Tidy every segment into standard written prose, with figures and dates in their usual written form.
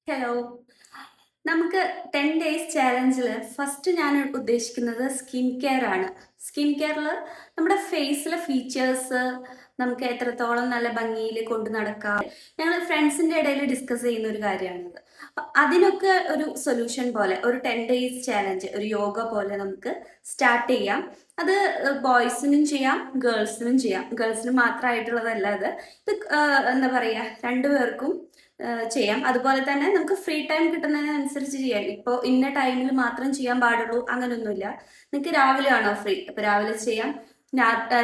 Hello. നമുക്ക് 10 days ചാലഞ്ചിൽ first ഞാൻ ഉദ്ദേശിക്കുന്നത് സ്കിൻ കെയർ ആണ്. സ്കിൻ കെയറിൽ നമ്മുടെ ഫേസിലെ ഫീച്ചേഴ്സ് നമുക്ക് എത്രത്തോളം നല്ല ഭംഗിയിൽ കൊണ്ട് നടക്കാം, ഞങ്ങൾ ഫ്രണ്ട്സിൻ്റെ ഇടയിൽ ഡിസ്കസ് ചെയ്യുന്ന ഒരു കാര്യമാണിത്. അതിനൊക്കെ ഒരു സൊല്യൂഷൻ പോലെ ഒരു 10 ഡേയ്സ് ചാലഞ്ച്, ഒരു യോഗ പോലെ നമുക്ക് സ്റ്റാർട്ട് ചെയ്യാം. അത് ബോയ്സിനും ചെയ്യാം, ഗേൾസിനും ചെയ്യാം. ഗേൾസിന് മാത്രമായിട്ടുള്ളതല്ല അത്. എന്താ പറയുക, രണ്ടുപേർക്കും ചെയ്യാം. അതുപോലെ തന്നെ നമുക്ക് ഫ്രീ ടൈം കിട്ടുന്നതിനനുസരിച്ച് ചെയ്യാം. ഇപ്പോൾ ഇന്ന ടൈമിൽ മാത്രം ചെയ്യാൻ പാടുള്ളൂ അങ്ങനെയൊന്നുമില്ല. നിങ്ങൾക്ക് രാവിലെ ആണോ ഫ്രീ, അപ്പോൾ രാവിലെ ചെയ്യാം.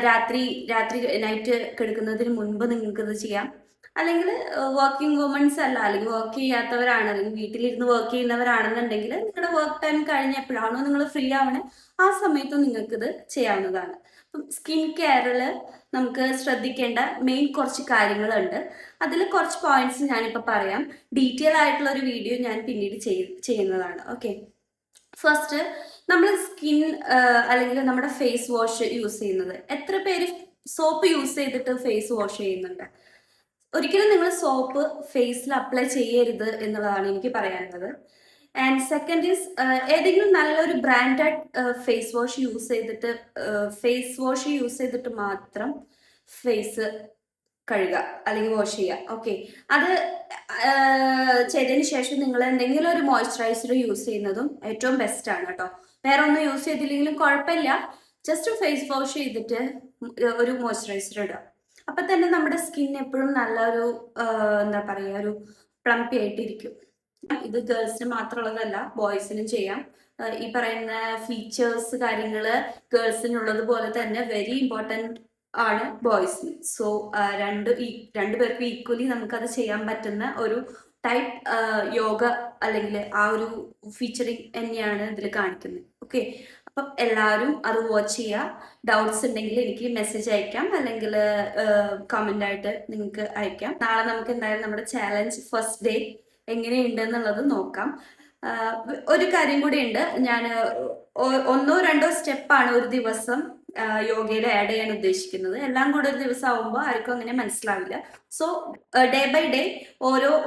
രാത്രി രാത്രി നൈറ്റ് കിടക്കുന്നതിന് മുൻപ് നിങ്ങൾക്കിത് ചെയ്യാം. അല്ലെങ്കിൽ വർക്കിംഗ് വുമൺസ് അല്ല, അല്ലെങ്കിൽ വർക്ക് ചെയ്യാത്തവരാണ്, അല്ലെങ്കിൽ വീട്ടിലിരുന്ന് വർക്ക് ചെയ്യുന്നവരാണെന്നുണ്ടെങ്കിൽ നിങ്ങളുടെ വർക്ക് ടൈം കഴിഞ്ഞ് എപ്പോഴാണോ നിങ്ങൾ ഫ്രീ ആവണേ ആ സമയത്ത് നിങ്ങൾക്കിത് ചെയ്യാവുന്നതാണ്. അപ്പം സ്കിൻ കെയറിൽ നമുക്ക് ശ്രദ്ധിക്കേണ്ട മെയിൻ കുറച്ച് കാര്യങ്ങളുണ്ട്. അതിൽ കുറച്ച് പോയിന്റ്സ് ഞാനിപ്പോൾ പറയാം. ഡീറ്റെയിൽ ആയിട്ടുള്ള ഒരു വീഡിയോ ഞാൻ പിന്നീട് ചെയ്യുന്നതാണ്. ഓക്കെ, ഫസ്റ്റ് നമ്മൾ സ്കിൻ അല്ലെങ്കിൽ നമ്മുടെ ഫേസ് വാഷ് യൂസ് ചെയ്യുന്നത്, എത്ര പേര് സോപ്പ് യൂസ് ചെയ്തിട്ട് ഫേസ് വാഷ് ചെയ്യുന്നുണ്ട്? ഒരിക്കലും നിങ്ങൾ സോപ്പ് ഫേസിൽ അപ്ലൈ ചെയ്യരുത് എന്നുള്ളതാണ് എനിക്ക് പറയാനുള്ളത്. ആൻഡ് സെക്കൻഡ് ഈസ്, ഏതെങ്കിലും നല്ലൊരു ബ്രാൻഡഡ് ഫേസ് വാഷ് യൂസ് ചെയ്തിട്ട് മാത്രം ഫേസ് കഴുകുക അല്ലെങ്കിൽ വാഷ് ചെയ്യുക. ഓക്കെ, അത് ചെയ്തതിന് ശേഷം നിങ്ങൾ എന്തെങ്കിലും ഒരു മോയ്സ്ചറൈസർ യൂസ് ചെയ്യുന്നതും ഏറ്റവും ബെസ്റ്റ് ആണ് കേട്ടോ. വേറെ ഒന്നും യൂസ് ചെയ്തില്ലെങ്കിലും കുഴപ്പമില്ല. ജസ്റ്റ് ഫേസ് വാഷ് ചെയ്തിട്ട് ഒരു മോയ്സ്ചറൈസർ ഇടുക. അപ്പം തന്നെ നമ്മുടെ സ്കിൻ എപ്പോഴും നല്ലൊരു എന്താ പറയുക, ഒരു പ്ലംപി ആയിട്ടിരിക്കും. ഇത് ഗേൾസിന് മാത്രമുള്ളതല്ല, ബോയ്സിനും ചെയ്യാം. ഈ പറയുന്ന ഫീച്ചേഴ്സ് കാര്യങ്ങൾ ഗേൾസിനുള്ളത് പോലെ തന്നെ വെരി ഇമ്പോർട്ടൻറ്റ് ആണ് ബോയ്സിന്. സോ രണ്ടുപേർക്കും ഈക്വലി നമുക്കത് ചെയ്യാൻ പറ്റുന്ന ഒരു ടൈപ്പ് യോഗ അല്ലെങ്കിൽ ആ ഒരു ഫീച്ചറിങ് തന്നെയാണ് ഇതിൽ കാണിക്കുന്നത്. ഓക്കെ, അപ്പം എല്ലാവരും അത് വാച്ച് ചെയ്യുക. ഡൗട്ട്സ് ഉണ്ടെങ്കിൽ എനിക്ക് മെസ്സേജ് അയക്കാം, അല്ലെങ്കിൽ കമൻ്റ് ആയിട്ട് നിങ്ങൾക്ക് അയക്കാം. നാളെ നമുക്ക് എന്തായാലും നമ്മുടെ ചാലഞ്ച് ഫസ്റ്റ് ഡേ എങ്ങനെയുണ്ട് എന്നുള്ളത് നോക്കാം. ഒരു കാര്യം കൂടി ഉണ്ട്, ഞാൻ ഒന്നോ രണ്ടോ സ്റ്റെപ്പാണ് ഒരു ദിവസം യോഗയിൽ ആഡ് ചെയ്യാൻ ഉദ്ദേശിക്കുന്നത്. എല്ലാം കൂടെ ഒരു ദിവസം ആവുമ്പോൾ ആർക്കും അങ്ങനെ മനസ്സിലാവില്ല. സോ ഡേ ബൈ ഡേ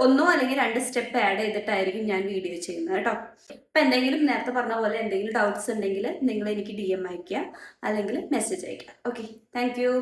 ഒന്നോ അല്ലെങ്കിൽ രണ്ട് സ്റ്റെപ്പ് ആഡ് ചെയ്തിട്ടായിരിക്കും ഞാൻ വീഡിയോ ചെയ്യുന്നത് കേട്ടോ. അപ്പം എന്തെങ്കിലും നേരത്തെ പറഞ്ഞ പോലെ എന്തെങ്കിലും ഡൗട്ട്സ് ഉണ്ടെങ്കിൽ നിങ്ങൾ എനിക്ക് DM അയയ്ക്കുക, അല്ലെങ്കിൽ മെസ്സേജ് അയയ്ക്കുക. Okay, thank you.